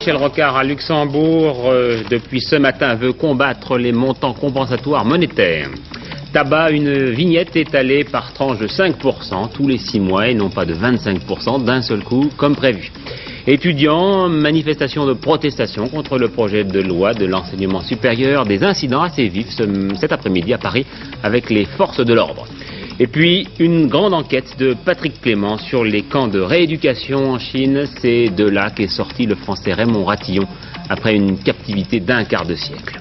Michel Rocard à Luxembourg, depuis ce matin, veut combattre les montants compensatoires monétaires. Tabac, une vignette étalée par tranche de 5% tous les 6 mois et non pas de 25% d'un seul coup comme prévu. Étudiants, manifestation de protestation contre le projet de loi de l'enseignement supérieur, des incidents assez vifs cet après-midi à Paris avec les forces de l'ordre. Et puis, une grande enquête de Patrick Clément sur les camps de rééducation en Chine. C'est de là qu'est sorti le français Raymond Ratillon après une captivité d'un quart de siècle.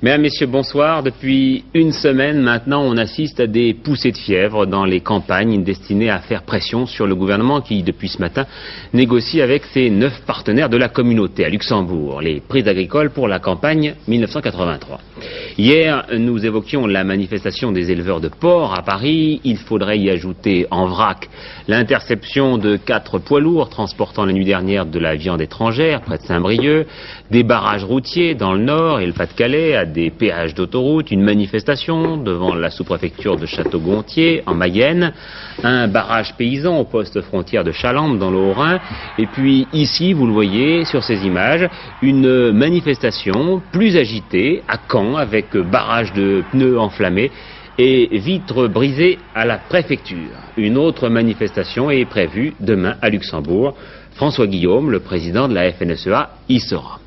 Mesdames, Messieurs, bonsoir. Depuis une semaine maintenant, on assiste à des poussées de fièvre dans les campagnes destinées à faire pression sur le gouvernement qui, depuis ce matin, négocie avec ses 9 partenaires de la communauté à Luxembourg, les prix agricoles pour la campagne 1983. Hier, nous évoquions la manifestation des éleveurs de porcs à Paris. Il faudrait y ajouter en vrac l'interception de 4 poids lourds transportant la nuit dernière de la viande étrangère près de Saint-Brieuc, des barrages routiers dans le Nord et le Pas-de-Calais, à des péages d'autoroute, une manifestation devant la sous-préfecture de Château-Gontier en Mayenne, un barrage paysan au poste frontière de Chalampes dans le Haut-Rhin, et puis ici, vous le voyez sur ces images, une manifestation plus agitée à Caen avec barrage de pneus enflammés et vitres brisées à la préfecture. Une autre manifestation est prévue demain à Luxembourg. François Guillaume, le président de la FNSEA, y sera.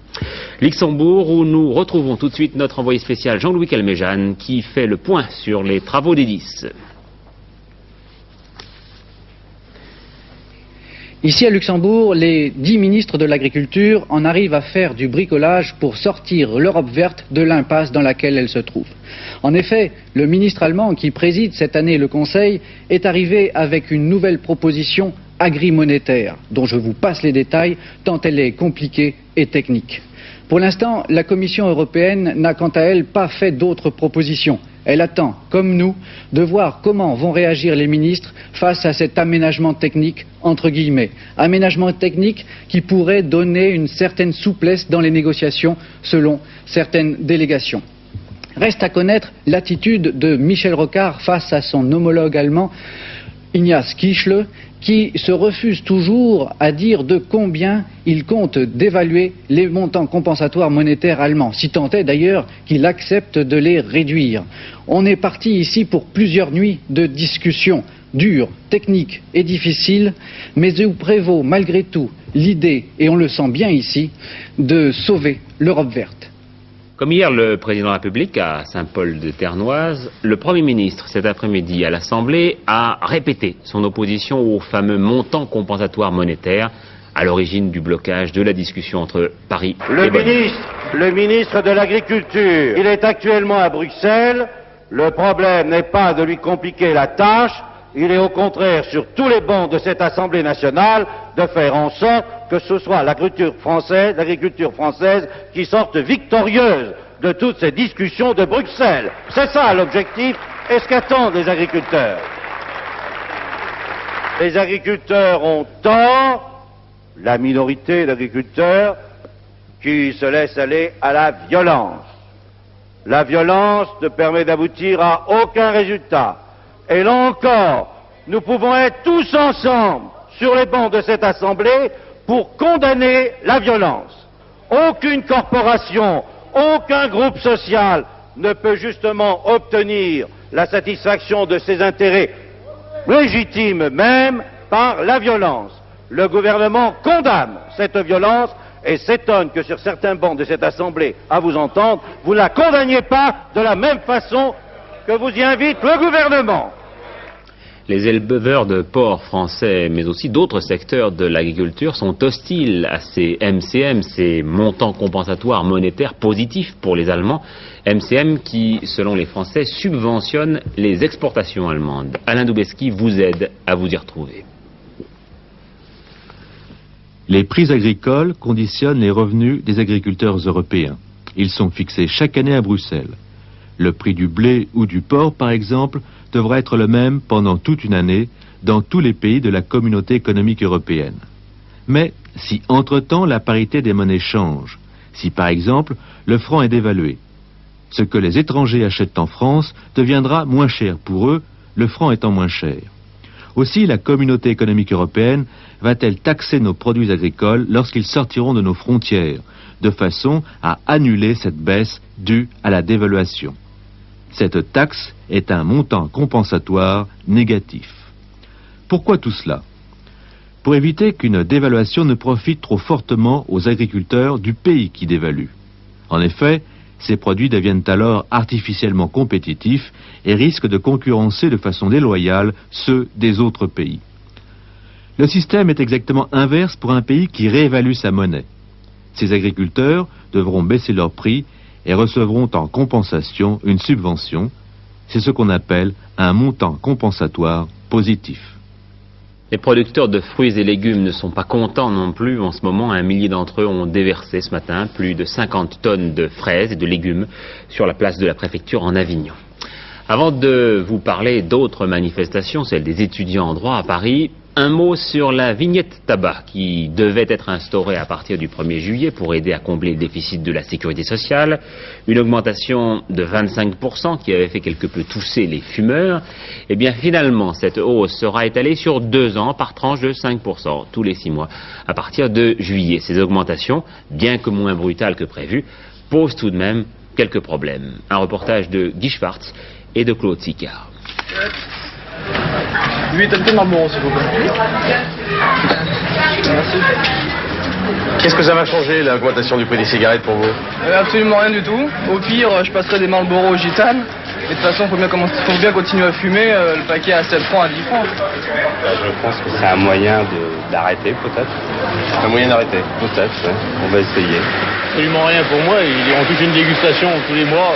Luxembourg, où nous retrouvons tout de suite notre envoyé spécial Jean-Louis Calmejane qui fait le point sur les travaux d'Edis. Ici à Luxembourg, les 10 ministres de l'Agriculture en arrivent à faire du bricolage pour sortir l'Europe verte de l'impasse dans laquelle elle se trouve. En effet, le ministre allemand qui préside cette année le Conseil est arrivé avec une nouvelle proposition agri-monétaire, dont je vous passe les détails tant elle est compliquée et technique. Pour l'instant, la Commission européenne n'a quant à elle pas fait d'autres propositions. Elle attend, comme nous, de voir comment vont réagir les ministres face à cet aménagement technique, entre guillemets. Aménagement technique qui pourrait donner une certaine souplesse dans les négociations selon certaines délégations. Reste à connaître l'attitude de Michel Rocard face à son homologue allemand, Ignaz Kiechle, qui se refuse toujours à dire de combien il compte dévaluer les montants compensatoires monétaires allemands, si tant est d'ailleurs qu'il accepte de les réduire. On est parti ici pour plusieurs nuits de discussions dures, techniques et difficiles, mais où prévaut malgré tout l'idée, et on le sent bien ici, de sauver l'Europe verte. Comme hier le président de la République à Saint-Paul-de-Ternoise, le Premier ministre cet après-midi à l'Assemblée a répété son opposition au fameux montant compensatoire monétaire à l'origine du blocage de la discussion entre Paris et Bonn. Le ministre de l'Agriculture, il est actuellement à Bruxelles. Le problème n'est pas de lui compliquer la tâche, il est au contraire sur tous les bancs de cette Assemblée nationale de faire en sorte que ce soit l'agriculture française qui sorte victorieuse de toutes ces discussions de Bruxelles. C'est ça l'objectif et ce qu'attendent les agriculteurs. Les agriculteurs ont tort, la minorité d'agriculteurs qui se laisse aller à la violence. La violence ne permet d'aboutir à aucun résultat. Et là encore, nous pouvons être tous ensemble sur les bancs de cette Assemblée pour condamner la violence. Aucune corporation, aucun groupe social ne peut justement obtenir la satisfaction de ses intérêts légitimes même par la violence. Le gouvernement condamne cette violence et s'étonne que sur certains bancs de cette Assemblée, à vous entendre, vous ne la condamniez pas de la même façon que vous y invite le gouvernement. Les éleveurs de porcs français, mais aussi d'autres secteurs de l'agriculture, sont hostiles à ces MCM, ces montants compensatoires monétaires positifs pour les Allemands. MCM qui, selon les Français, subventionne les exportations allemandes. Alain Doubeski vous aide à vous y retrouver. Les prix agricoles conditionnent les revenus des agriculteurs européens. Ils sont fixés chaque année à Bruxelles. Le prix du blé ou du porc, par exemple, devra être le même pendant toute une année dans tous les pays de la communauté économique européenne. Mais si entre-temps la parité des monnaies change, si par exemple le franc est dévalué, ce que les étrangers achètent en France deviendra moins cher pour eux, le franc étant moins cher. Aussi, la communauté économique européenne va-t-elle taxer nos produits agricoles lorsqu'ils sortiront de nos frontières, de façon à annuler cette baisse due à la dévaluation. Cette taxe est un montant compensatoire négatif. Pourquoi tout cela? Pour éviter qu'une dévaluation ne profite trop fortement aux agriculteurs du pays qui dévalue. En effet, ces produits deviennent alors artificiellement compétitifs et risquent de concurrencer de façon déloyale ceux des autres pays. Le système est exactement inverse pour un pays qui réévalue sa monnaie. Ces agriculteurs devront baisser leurs prix et recevront en compensation une subvention. C'est ce qu'on appelle un montant compensatoire positif. Les producteurs de fruits et légumes ne sont pas contents non plus. En ce moment, 1 millier d'entre eux ont déversé ce matin plus de 50 tonnes de fraises et de légumes sur la place de la préfecture en Avignon. Avant de vous parler d'autres manifestations, celle des étudiants en droit à Paris, un mot sur la vignette tabac qui devait être instaurée à partir du 1er juillet pour aider à combler le déficit de la sécurité sociale. Une augmentation de 25% qui avait fait quelque peu tousser les fumeurs. Et bien finalement, cette hausse sera étalée sur 2 ans par tranche de 5% tous les 6 mois à partir de juillet. Ces augmentations, bien que moins brutales que prévu, posent tout de même quelques problèmes. Un reportage de Guy Schwartz et de Claude Sicard. 8 de Marlboro, s'il vous plaît. Merci. Qu'est-ce que ça va changer, l'augmentation du prix des cigarettes pour vous? Absolument rien du tout. Au pire, je passerai des Marlboro gitanes. Et de toute façon, il faut bien continuer à fumer. Le paquet à 7 francs, à 10 francs. Je pense que c'est un moyen d'arrêter, peut-être. Un moyen d'arrêter? Peut-être, ouais. On va essayer. Absolument rien pour moi. On touche une dégustation tous les mois.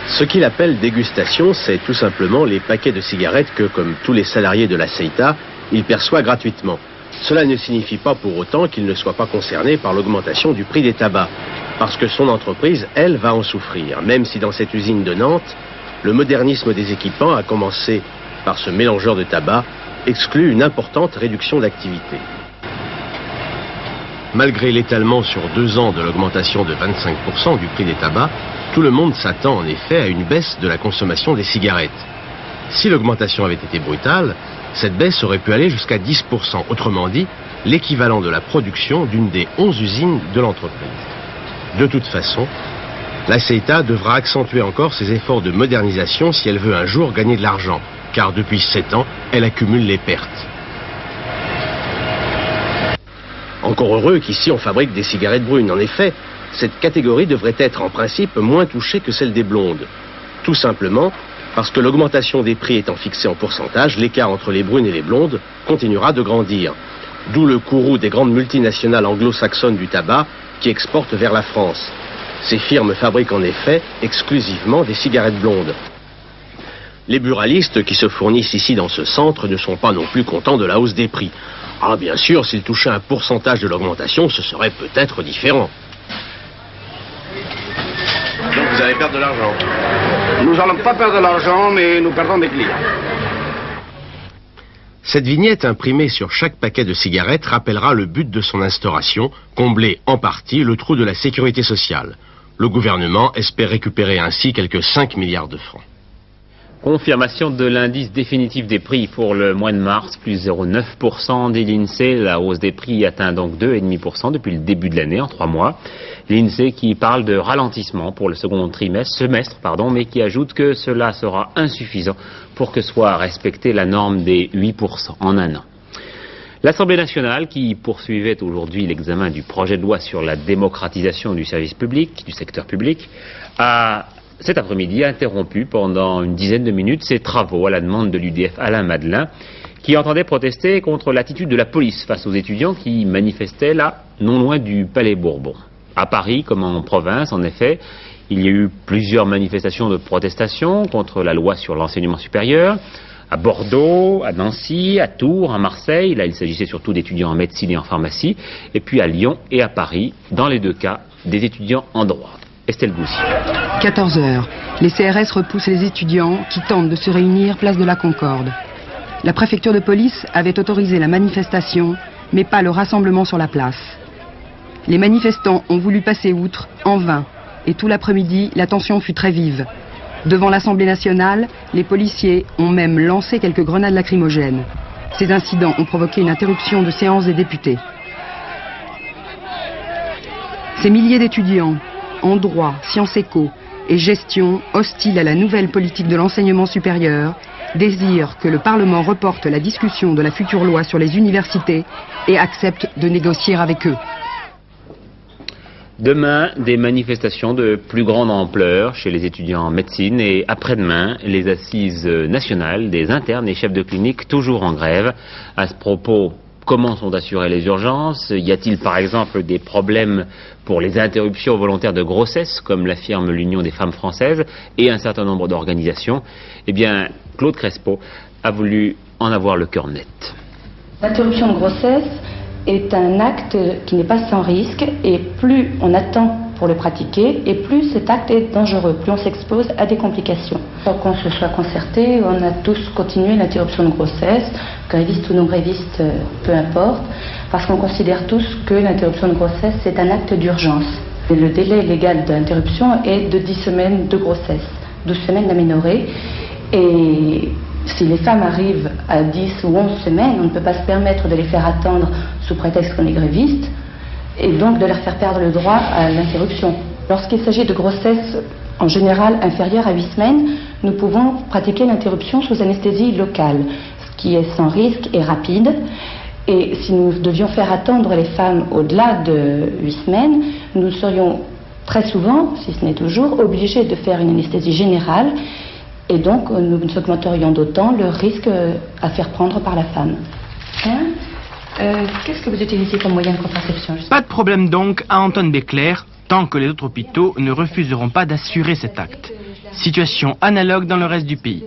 Ce qu'il appelle dégustation, c'est tout simplement les paquets de cigarettes que, comme tous les salariés de la CEITA, il perçoit gratuitement. Cela ne signifie pas pour autant qu'il ne soit pas concerné par l'augmentation du prix des tabacs, parce que son entreprise, elle, va en souffrir, même si dans cette usine de Nantes, le modernisme des équipements, à commencer par ce mélangeur de tabac, exclut une importante réduction d'activité. Malgré l'étalement sur 2 ans de l'augmentation de 25% du prix des tabacs, tout le monde s'attend en effet à une baisse de la consommation des cigarettes. Si l'augmentation avait été brutale, cette baisse aurait pu aller jusqu'à 10%, autrement dit, l'équivalent de la production d'une des 11 usines de l'entreprise. De toute façon, la CEITA devra accentuer encore ses efforts de modernisation si elle veut un jour gagner de l'argent, car depuis 7 ans, elle accumule les pertes. Encore heureux qu'ici on fabrique des cigarettes brunes. En effet, cette catégorie devrait être en principe moins touchée que celle des blondes. Tout simplement parce que l'augmentation des prix étant fixée en pourcentage, l'écart entre les brunes et les blondes continuera de grandir. D'où le courroux des grandes multinationales anglo-saxonnes du tabac qui exportent vers la France. Ces firmes fabriquent en effet exclusivement des cigarettes blondes. Les buralistes qui se fournissent ici dans ce centre ne sont pas non plus contents de la hausse des prix. Ah bien sûr, s'ils touchaient un pourcentage de l'augmentation, ce serait peut-être différent. Donc vous allez perdre de l'argent. Nous n'allons pas perdre de l'argent, mais nous perdons des clients. Cette vignette imprimée sur chaque paquet de cigarettes rappellera le but de son instauration, combler en partie le trou de la sécurité sociale. Le gouvernement espère récupérer ainsi quelques 5 milliards de francs. Confirmation de l'indice définitif des prix pour le mois de mars, plus 0,9% dit l'INSEE. La hausse des prix atteint donc 2,5% depuis le début de l'année, en 3 mois. L'INSEE qui parle de ralentissement pour le second semestre, mais qui ajoute que cela sera insuffisant pour que soit respectée la norme des 8% en un an. L'Assemblée nationale, qui poursuivait aujourd'hui l'examen du projet de loi sur la démocratisation du service public, du secteur public, a cet après-midi interrompu pendant une dizaine de minutes ses travaux à la demande de l'UDF Alain Madelin, qui entendait protester contre l'attitude de la police face aux étudiants qui manifestaient là, non loin du Palais Bourbon. À Paris, comme en province, en effet, il y a eu plusieurs manifestations de protestation contre la loi sur l'enseignement supérieur. À Bordeaux, à Nancy, à Tours, à Marseille, là il s'agissait surtout d'étudiants en médecine et en pharmacie, et puis à Lyon et à Paris, dans les 2 cas, des étudiants en droit. Estelle Goussy. 14 heures. Les CRS repoussent les étudiants qui tentent de se réunir place de la Concorde. La préfecture de police avait autorisé la manifestation, mais pas le rassemblement sur la place. Les manifestants ont voulu passer outre, en vain, et tout l'après-midi, la tension fut très vive. Devant l'Assemblée nationale, les policiers ont même lancé quelques grenades lacrymogènes. Ces incidents ont provoqué une interruption de séance des députés. Ces milliers d'étudiants en droit, sciences éco et gestion, hostiles à la nouvelle politique de l'enseignement supérieur, désirent que le Parlement reporte la discussion de la future loi sur les universités et accepte de négocier avec eux. Demain, des manifestations de plus grande ampleur chez les étudiants en médecine et après-demain, les assises nationales des internes et chefs de clinique toujours en grève. À ce propos, comment sont assurées les urgences? Y a-t-il par exemple des problèmes pour les interruptions volontaires de grossesse, comme l'affirme l'Union des femmes françaises et un certain nombre d'organisations? Eh bien, Claude Crespo a voulu en avoir le cœur net. L'interruption de grossesse est un acte qui n'est pas sans risque, et plus on attend pour le pratiquer, et plus cet acte est dangereux, plus on s'expose à des complications. Sans qu'on se soit concerté, on a tous continué l'interruption de grossesse, grévistes ou non grévistes, peu importe, parce qu'on considère tous que l'interruption de grossesse c'est un acte d'urgence. Le délai légal d'interruption est de 10 semaines de grossesse, 12 semaines d'aménorrhée, et si les femmes arrivent à 10 ou 11 semaines, on ne peut pas se permettre de les faire attendre sous prétexte qu'on est gréviste, et donc de leur faire perdre le droit à l'interruption. Lorsqu'il s'agit de grossesse en général inférieure à 8 semaines, nous pouvons pratiquer l'interruption sous anesthésie locale, ce qui est sans risque et rapide. Et si nous devions faire attendre les femmes au-delà de 8 semaines, nous serions très souvent, si ce n'est toujours, obligés de faire une anesthésie générale. Et donc, nous augmenterions d'autant le risque à faire prendre par la femme. Qu'est-ce que vous utilisez comme moyen de contraception? Pas de problème donc à Antoine Béclair, tant que les autres hôpitaux ne refuseront pas d'assurer cet acte. Situation analogue dans le reste du pays.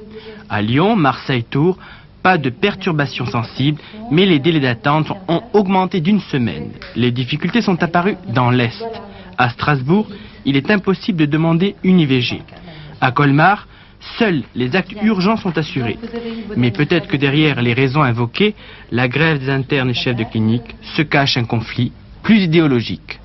À Lyon, Marseille, Tours, pas de perturbations sensibles, mais les délais d'attente ont augmenté d'1 semaine. Les difficultés sont apparues dans l'Est. À Strasbourg, il est impossible de demander une IVG. À Colmar, seuls les actes urgents sont assurés. Mais peut-être que derrière les raisons invoquées, la grève des internes et chefs de clinique, se cache un conflit plus idéologique.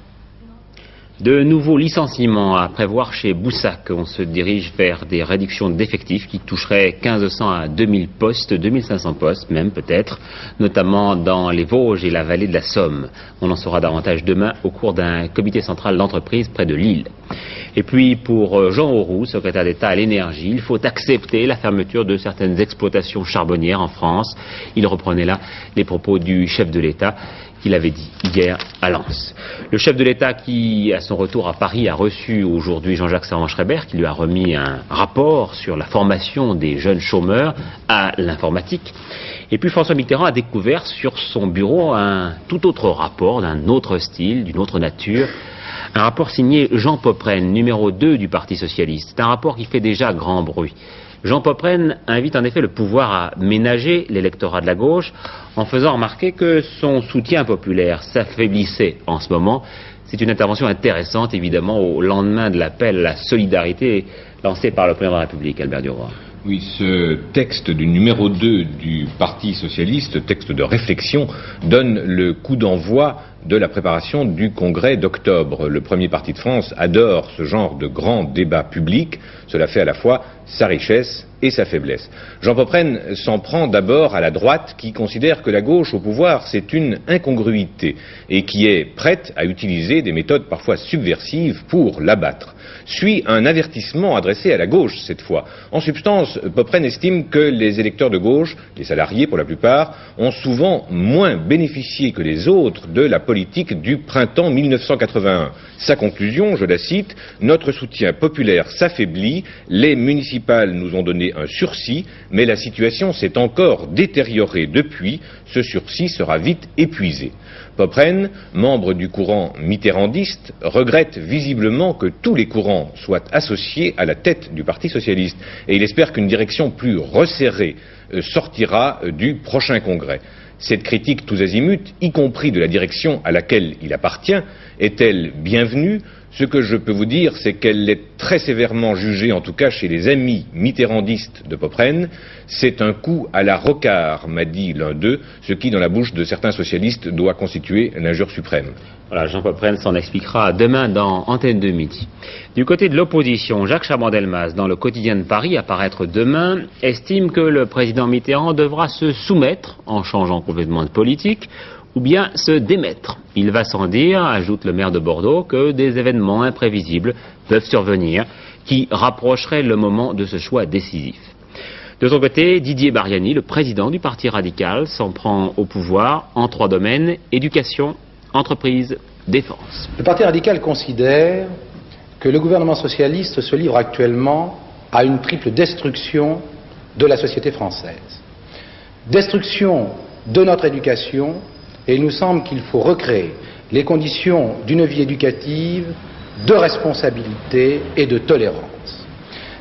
De nouveaux licenciements à prévoir chez Boussac. On se dirige vers des réductions d'effectifs qui toucheraient 1500 à 2000 postes, 2500 postes même peut-être, notamment dans les Vosges et la vallée de la Somme. On en saura davantage demain au cours d'un comité central d'entreprise près de Lille. Et puis pour Jean Auroux, secrétaire d'État à l'énergie, il faut accepter la fermeture de certaines exploitations charbonnières en France. Il reprenait là les propos du chef de l'État qu'il avait dit hier à Lens. Le chef de l'État qui, à son retour à Paris, a reçu aujourd'hui Jean-Jacques Servan-Schreiber, qui lui a remis un rapport sur la formation des jeunes chômeurs à l'informatique. Et puis François Mitterrand a découvert sur son bureau un tout autre rapport, d'un autre style, d'une autre nature. Un rapport signé Jean Popren, numéro 2 du Parti Socialiste. C'est un rapport qui fait déjà grand bruit. Jean Popren invite en effet le pouvoir à ménager l'électorat de la gauche en faisant remarquer que son soutien populaire s'affaiblissait en ce moment. C'est une intervention intéressante évidemment au lendemain de l'appel à la solidarité lancé par le président de la République, Albert Duroy. Oui, ce texte du numéro 2 du Parti Socialiste, texte de réflexion, donne le coup d'envoi de la préparation du congrès d'octobre. Le premier parti de France adore ce genre de grand débat public. Cela fait à la fois sa richesse et sa faiblesse. Jean Popren s'en prend d'abord à la droite qui considère que la gauche au pouvoir c'est une incongruité et qui est prête à utiliser des méthodes parfois subversives pour l'abattre. Suit un avertissement adressé à la gauche cette fois. En substance, Popren estime que les électeurs de gauche, les salariés pour la plupart, ont souvent moins bénéficié que les autres de la politique du printemps 1981. Sa conclusion, je la cite, « Notre soutien populaire s'affaiblit, les municipales nous ont donné un sursis, mais la situation s'est encore détériorée depuis, ce sursis sera vite épuisé. » Popren, membre du courant mitterrandiste, regrette visiblement que tous les courants soient associés à la tête du Parti Socialiste et il espère qu'une direction plus resserrée sortira du prochain congrès. Cette critique tous azimuts, y compris de la direction à laquelle il appartient, est-elle bienvenue? Ce que je peux vous dire, c'est qu'elle est très sévèrement jugée, en tout cas chez les amis mitterrandistes de Popren. C'est un coup à la Rocard, m'a dit l'un d'eux, ce qui, dans la bouche de certains socialistes, doit constituer l'injure suprême. Voilà, Jean Popren s'en expliquera demain dans Antenne de Midi. Du côté de l'opposition, Jacques Chaban-Delmas, dans le quotidien de Paris, à paraître demain, estime que le président Mitterrand devra se soumettre, en changeant complètement de politique, ou bien se démettre. Il va sans dire, ajoute le maire de Bordeaux, que des événements imprévisibles peuvent survenir qui rapprocheraient le moment de ce choix décisif. De son côté, Didier Bariani, le président du Parti radical, s'en prend au pouvoir en 3 domaines: éducation, entreprise, défense. Le Parti radical considère que le gouvernement socialiste se livre actuellement à une triple destruction de la société française. Destruction de notre éducation, et il nous semble qu'il faut recréer les conditions d'une vie éducative de responsabilité et de tolérance.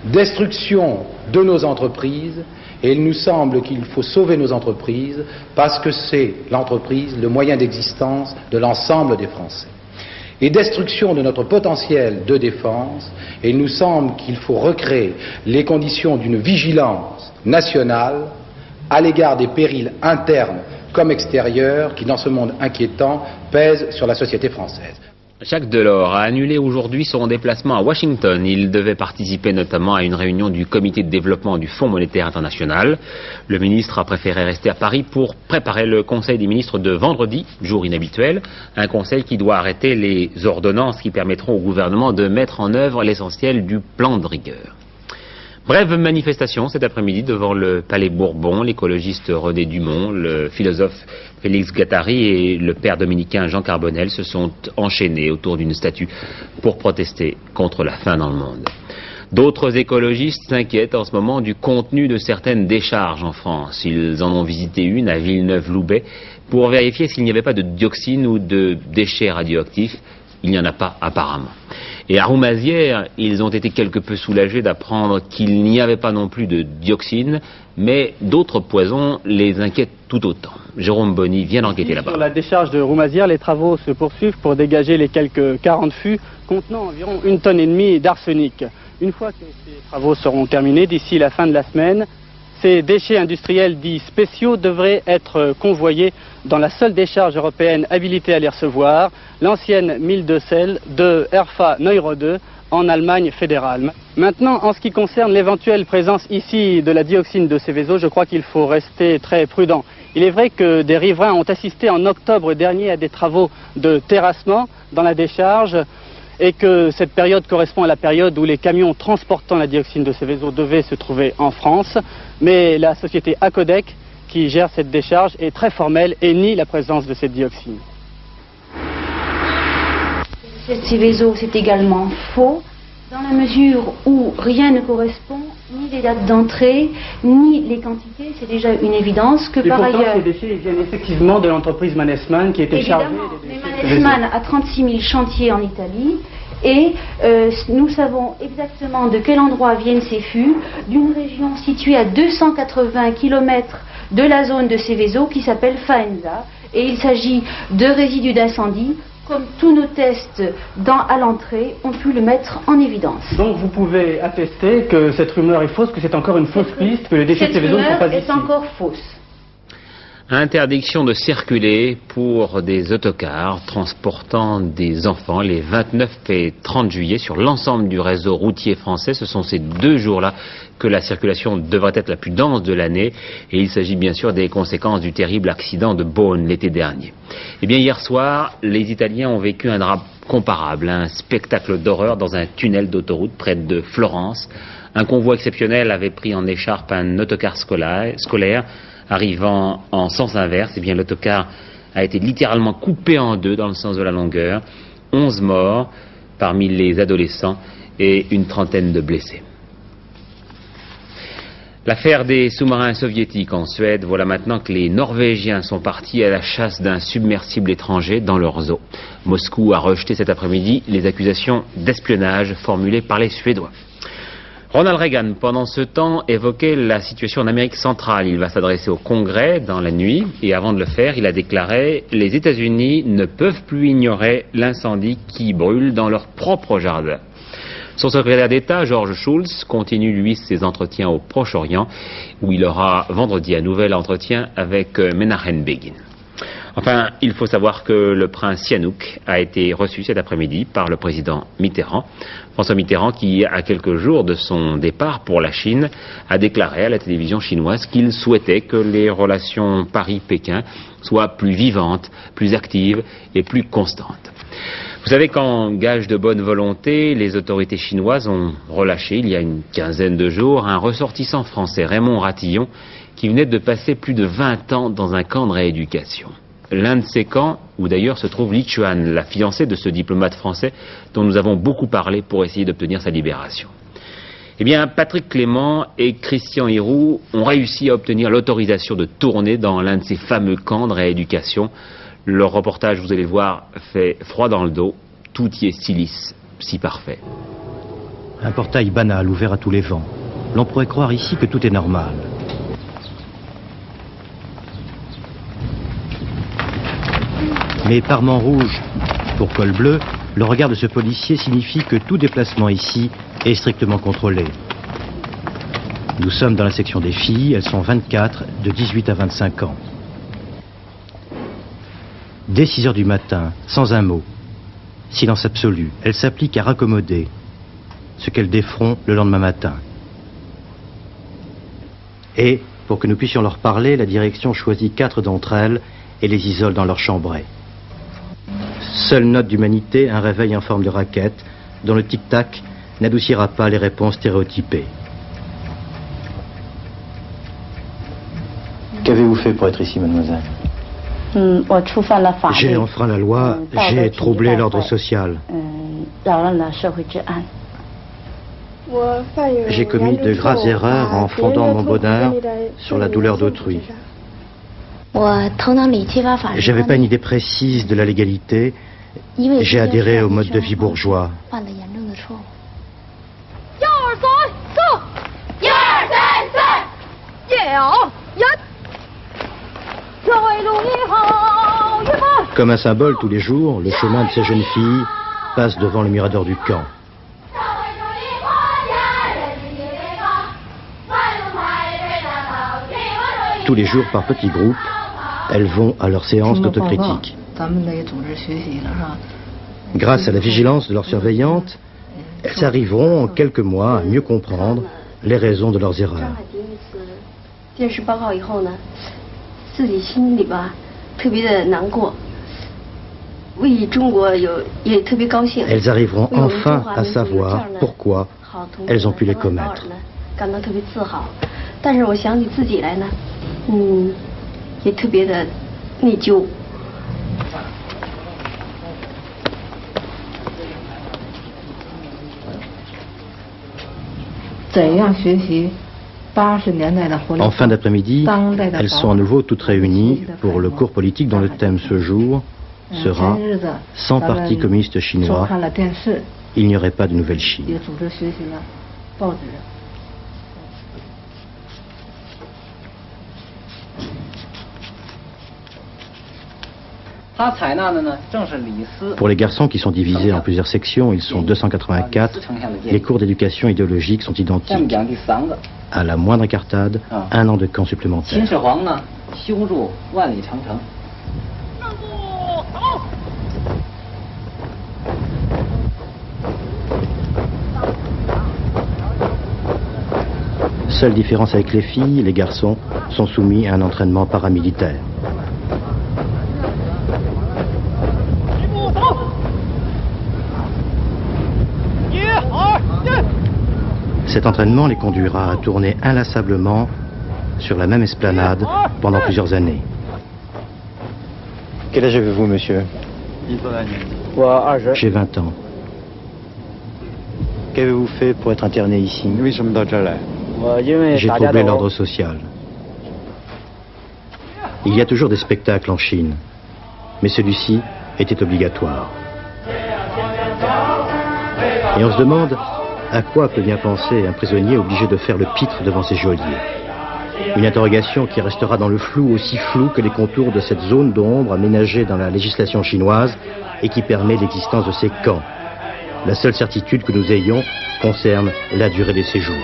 Destruction de nos entreprises, et il nous semble qu'il faut sauver nos entreprises parce que c'est l'entreprise le moyen d'existence de l'ensemble des Français. Et destruction de notre potentiel de défense, et il nous semble qu'il faut recréer les conditions d'une vigilance nationale à l'égard des périls internes comme extérieurs qui, dans ce monde inquiétant, pèsent sur la société française. Jacques Delors a annulé aujourd'hui son déplacement à Washington. Il devait participer notamment à une réunion du comité de développement du Fonds monétaire international. Le ministre a préféré rester à Paris pour préparer le conseil des ministres de vendredi, jour inhabituel, un conseil qui doit arrêter les ordonnances qui permettront au gouvernement de mettre en œuvre l'essentiel du plan de rigueur. Brève manifestation cet après-midi devant le Palais Bourbon. L'écologiste René Dumont, le philosophe Félix Guattari et le père dominicain Jean Carbonel se sont enchaînés autour d'une statue pour protester contre la faim dans le monde. D'autres écologistes s'inquiètent en ce moment du contenu de certaines décharges en France. Ils en ont visité une à Villeneuve-Loubet pour vérifier s'il n'y avait pas de dioxine ou de déchets radioactifs. Il n'y en a pas apparemment. Et à Roumazières, ils ont été quelque peu soulagés d'apprendre qu'il n'y avait pas non plus de dioxine, mais d'autres poisons les inquiètent tout autant. Jérôme Bonny vient d'enquêter là-bas. Sur la décharge de Roumazières, les travaux se poursuivent pour dégager les quelques 40 fûts contenant environ 1,5 tonne d'arsenic. Une fois que ces travaux seront terminés, d'ici la fin de la semaine, ces déchets industriels dits spéciaux devraient être convoyés dans la seule décharge européenne habilitée à les recevoir, l'ancienne mine de sel de Erfa-Neurode en Allemagne fédérale. Maintenant, en ce qui concerne l'éventuelle présence ici de la dioxine de Seveso, je crois qu'il faut rester très prudent. Il est vrai que des riverains ont assisté en octobre dernier à des travaux de terrassement dans la décharge et que cette période correspond à la période où les camions transportant la dioxine de Seveso devaient se trouver en France. Mais la société Acodec, qui gère cette décharge, est très formelle et nie la présence de cette dioxine. Seveso, c'est également faux, dans la mesure où rien ne correspond, ni les dates d'entrée, ni les quantités. C'est déjà une évidence que par ailleurs... ces déchets viennent effectivement de l'entreprise Mannesmann qui était chargée des déchets. Mais Mannesmann a 36 000 chantiers en Italie. Et nous savons exactement de quel endroit viennent ces fûts, d'une région située à 280 km de la zone de Seveso qui s'appelle Faenza. Et il s'agit de résidus d'incendie, comme tous nos tests à l'entrée ont pu le mettre en évidence. Donc vous pouvez attester que cette rumeur est fausse, que c'est encore une fausse piste, que les déchets de Seveso ne sont pas ici. Cette rumeur est encore fausse. Interdiction de circuler pour des autocars transportant des enfants les 29 et 30 juillet sur l'ensemble du réseau routier français. Ce sont ces 2 jours-là que la circulation devrait être la plus dense de l'année. Et il s'agit bien sûr des conséquences du terrible accident de Beaune l'été dernier. Eh bien, hier soir, les Italiens ont vécu un drame comparable, un spectacle d'horreur dans un tunnel d'autoroute près de Florence. Un convoi exceptionnel avait pris en écharpe un autocar scolaire. Arrivant en sens inverse, eh bien l'autocar a été littéralement coupé en 2 dans le sens de la longueur. 11 morts parmi les adolescents et une trentaine de blessés. L'affaire des sous-marins soviétiques en Suède, voilà maintenant que les Norvégiens sont partis à la chasse d'un submersible étranger dans leurs eaux. Moscou a rejeté cet après-midi les accusations d'espionnage formulées par les Suédois. Ronald Reagan, pendant ce temps, évoquait la situation en Amérique centrale. Il va s'adresser au Congrès dans la nuit et avant de le faire, il a déclaré « Les États-Unis ne peuvent plus ignorer l'incendie qui brûle dans leur propre jardin ». Son secrétaire d'État, George Shultz, continue lui ses entretiens au Proche-Orient où il aura vendredi un nouvel entretien avec Menachem Begin. Enfin, il faut savoir que le prince Sihanouk a été reçu cet après-midi par le président Mitterrand. François Mitterrand, qui, à quelques jours de son départ pour la Chine, a déclaré à la télévision chinoise qu'il souhaitait que les relations Paris-Pékin soient plus vivantes, plus actives et plus constantes. Vous savez qu'en gage de bonne volonté, les autorités chinoises ont relâché, il y a une quinzaine de jours, un ressortissant français, Raymond Ratillon, qui venait de passer plus de 20 ans dans un camp de rééducation. L'un de ces camps, où d'ailleurs se trouve Li Chuan, la fiancée de ce diplomate français dont nous avons beaucoup parlé pour essayer d'obtenir sa libération. Eh bien, Patrick Clément et Christian Hiroux ont réussi à obtenir l'autorisation de tourner dans l'un de ces fameux camps de rééducation. Leur reportage, vous allez le voir, fait froid dans le dos. Tout y est si lisse, si parfait. Un portail banal ouvert à tous les vents. L'on pourrait croire ici que tout est normal. Mais par Mont Rouge, pour col bleu, le regard de ce policier signifie que tout déplacement ici est strictement contrôlé. Nous sommes dans la section des filles, elles sont 24, de 18 à 25 ans. Dès 6 heures du matin, sans un mot, silence absolu, elles s'appliquent à raccommoder ce qu'elles déferont le lendemain matin. Et, pour que nous puissions leur parler, la direction choisit 4 d'entre elles et les isole dans leur chambrée. Seule note d'humanité, un réveil en forme de raquette, dont le tic-tac n'adoucira pas les réponses stéréotypées. Qu'avez-vous fait pour être ici, mademoiselle? J'ai enfreint la loi, j'ai troublé l'ordre social. J'ai commis de graves erreurs en fondant mon bonheur sur la douleur d'autrui. J'avais pas une idée précise de la légalité. J'ai adhéré au mode de vie bourgeois. Comme un symbole, tous les jours, le chemin de ces jeunes filles passe devant le mirador du camp. Tous les jours, par petits groupes, elles vont à leur séance d'autocritique. Grâce à la vigilance de leurs surveillantes, elles arriveront en quelques mois à mieux comprendre les raisons de leurs erreurs. Elles arriveront enfin à savoir pourquoi elles ont pu les commettre. En fin d'après-midi, elles sont à nouveau toutes réunies pour le cours politique dont le thème ce jour sera « Sans parti communiste chinois, il n'y aurait pas de nouvelle Chine ». Pour les garçons qui sont divisés en plusieurs sections, ils sont 284, les cours d'éducation idéologique sont identiques. À la moindre incartade, 1 an de camp supplémentaire. Seule différence avec les filles, les garçons sont soumis à un entraînement paramilitaire. Cet entraînement les conduira à tourner inlassablement sur la même esplanade pendant plusieurs années. Quel âge avez-vous, monsieur? J'ai 20 ans. Qu'avez-vous fait pour être interné ici? J'ai troublé l'ordre social. Il y a toujours des spectacles en Chine, mais celui-ci était obligatoire. Et on se demande À quoi peut bien penser un prisonnier obligé de faire le pitre devant ses geôliers? Une interrogation qui restera dans le flou, aussi flou que les contours de cette zone d'ombre aménagée dans la législation chinoise et qui permet l'existence de ces camps. La seule certitude que nous ayons concerne la durée des séjours.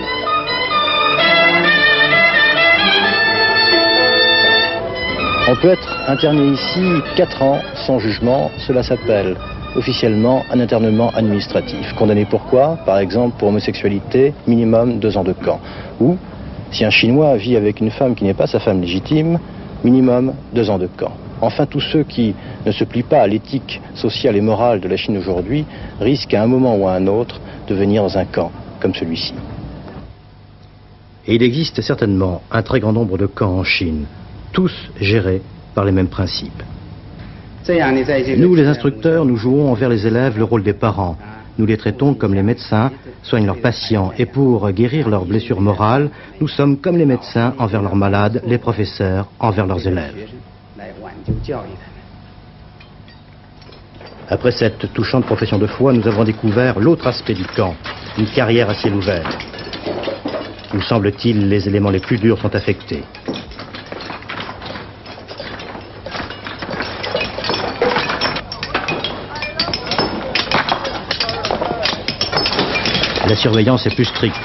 On peut être interné ici 4 ans sans jugement, cela s'appelle officiellement un internement administratif. Condamné pour quoi? Par exemple pour homosexualité, minimum 2 ans de camp. Ou, si un Chinois vit avec une femme qui n'est pas sa femme légitime, minimum 2 ans de camp. Enfin, tous ceux qui ne se plient pas à l'éthique sociale et morale de la Chine aujourd'hui risquent à un moment ou à un autre de venir dans un camp comme celui-ci. Et il existe certainement un très grand nombre de camps en Chine, tous gérés par les mêmes principes. Nous, les instructeurs, nous jouons envers les élèves le rôle des parents. Nous les traitons comme les médecins soignent leurs patients. Et pour guérir leurs blessures morales, nous sommes comme les médecins envers leurs malades, les professeurs envers leurs élèves. Après cette touchante profession de foi, nous avons découvert l'autre aspect du camp, une carrière à ciel ouvert. Où semble-t-il les éléments les plus durs sont affectés. La surveillance est plus stricte.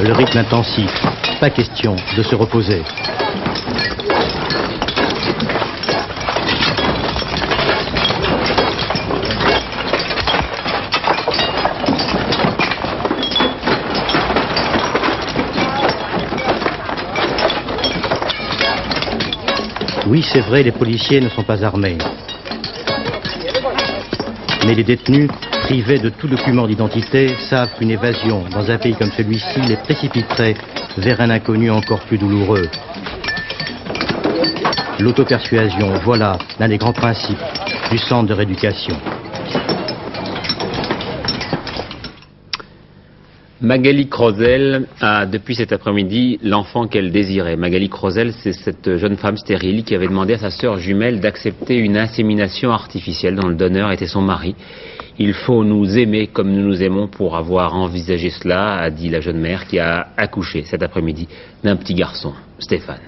Le rythme intensif, pas question de se reposer. Oui, c'est vrai, les policiers ne sont pas armés. Mais les détenus, privés de tout document d'identité, savent qu'une évasion dans un pays comme celui-ci les précipiterait vers un inconnu encore plus douloureux. L'autopersuasion, voilà l'un des grands principes du centre de rééducation. Magali Crozel a, depuis cet après-midi, l'enfant qu'elle désirait. Magali Crozel, c'est cette jeune femme stérile qui avait demandé à sa sœur jumelle d'accepter une insémination artificielle dont le donneur était son mari. Il faut nous aimer comme nous nous aimons pour avoir envisagé cela, a dit la jeune mère qui a accouché cet après-midi d'un petit garçon, Stéphane.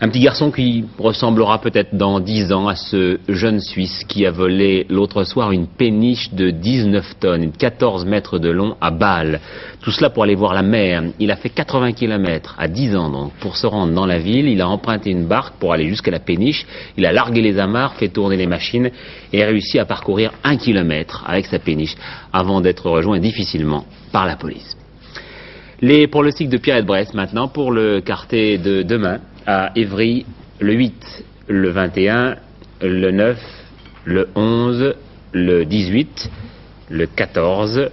Un petit garçon qui ressemblera peut-être dans 10 ans à ce jeune Suisse qui a volé l'autre soir une péniche de 19 tonnes et de 14 mètres de long à Bâle. Tout cela pour aller voir la mer. Il a fait 80 km à 10 ans donc. Pour se rendre dans la ville, il a emprunté une barque pour aller jusqu'à la péniche. Il a largué les amarres, fait tourner les machines et a réussi à parcourir 1 kilomètre avec sa péniche avant d'être rejoint difficilement par la police. Les pronostics de Pierre Bresse maintenant pour le quartet de demain. À Évry, le 8, le 21, le 9, le 11, le 18, le 14,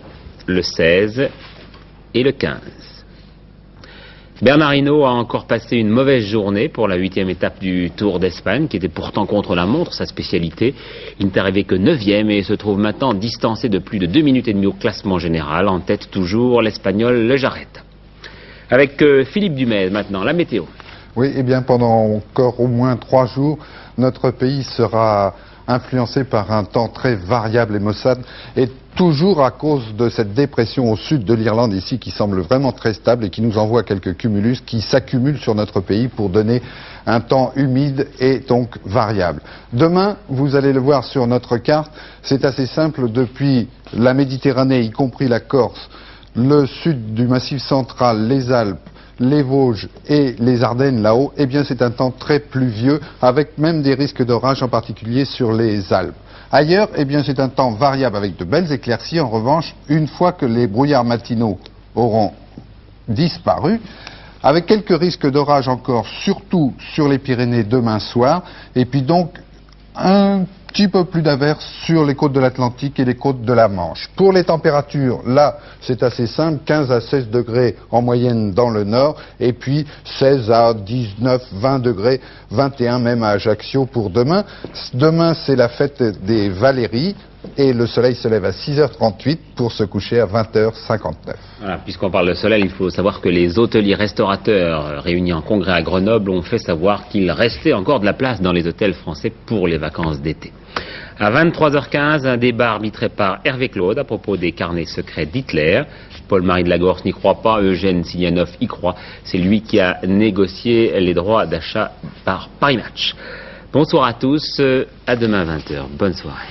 le 16 et le 15. Bernard Hinault a encore passé une mauvaise journée pour la 8e étape du Tour d'Espagne, qui était pourtant contre la montre, sa spécialité. Il n'est arrivé que 9e et se trouve maintenant distancé de plus de 2 minutes et demie au classement général. En tête toujours l'Espagnol Le Jarret. Avec Philippe Dumais maintenant, la météo. Oui, eh bien pendant encore au moins 3 jours, notre pays sera influencé par un temps très variable et maussade, et toujours à cause de cette dépression au sud de l'Irlande ici qui semble vraiment très stable et qui nous envoie quelques cumulus qui s'accumulent sur notre pays pour donner un temps humide et donc variable. Demain, vous allez le voir sur notre carte, c'est assez simple, depuis la Méditerranée, y compris la Corse, le sud du Massif central, les Alpes, les Vosges et les Ardennes là-haut, eh bien c'est un temps très pluvieux, avec même des risques d'orage, en particulier sur les Alpes. Ailleurs, eh bien c'est un temps variable avec de belles éclaircies. En revanche, une fois que les brouillards matinaux auront disparu, avec quelques risques d'orage encore, surtout sur les Pyrénées demain soir, et puis donc un petit peu plus d'averses sur les côtes de l'Atlantique et les côtes de la Manche. Pour les températures, là, c'est assez simple, 15 à 16 degrés en moyenne dans le nord, et puis 16 à 19, 20 degrés, 21 même à Ajaccio pour demain. Demain, c'est la fête des Valéries. et le soleil se lève à 6h38 pour se coucher à 20h59. Voilà, puisqu'on parle de soleil, il faut savoir que les hôteliers restaurateurs réunis en congrès à Grenoble ont fait savoir qu'il restait encore de la place dans les hôtels français pour les vacances d'été. À 23h15, un débat arbitré par Hervé Claude à propos des carnets secrets d'Hitler. Paul-Marie de Lagorce n'y croit pas, Eugène Signanoff y croit. C'est lui qui a négocié les droits d'achat par Paris Match. Bonsoir à tous, à demain 20h. Bonne soirée.